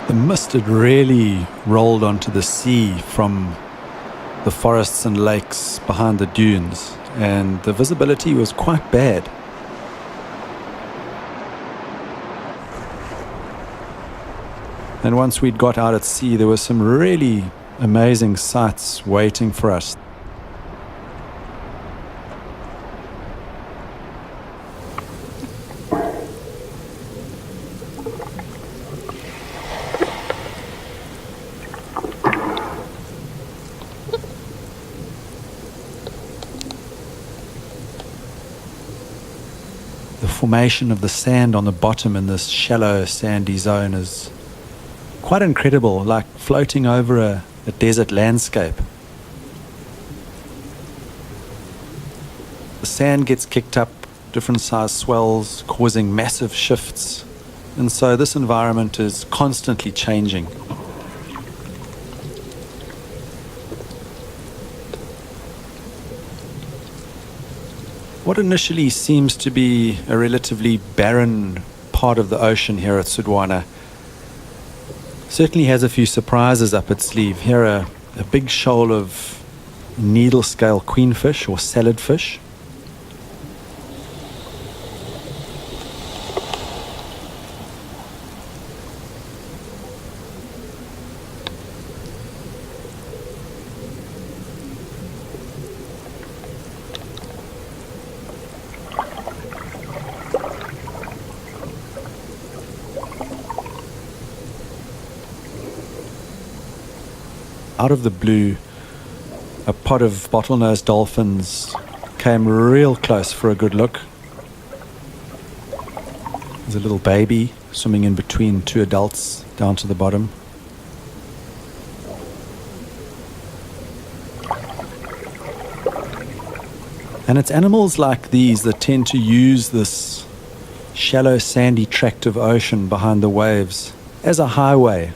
The mist had really rolled onto the sea from the forests and lakes behind the dunes, and the visibility was quite bad. And once we'd got out at sea, there were some really amazing sights waiting for us. The formation of the sand on the bottom in this shallow sandy zone is quite incredible, like floating over a desert landscape. The sand gets kicked up, different size swells, causing massive shifts, and so this environment is constantly changing. What initially seems to be a relatively barren part of the ocean here at Sudwana certainly has a few surprises up its sleeve. Here a big shoal of needle scale queenfish or salad fish. Out of the blue, a pod of bottlenose dolphins came real close for a good look. There's a little baby swimming in between two adults down to the bottom. And it's animals like these that tend to use this shallow sandy tract of ocean behind the waves as a highway,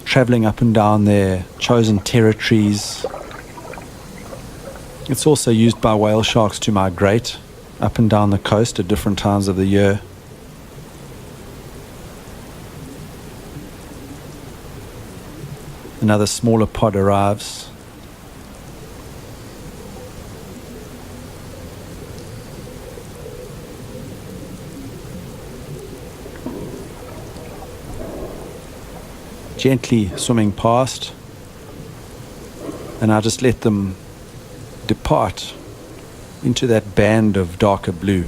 traveling up and down their chosen territories. It's also used by whale sharks to migrate up and down the coast at different times of the year. Another smaller pod arrives. Gently swimming past, and I just let them depart into that band of darker blue.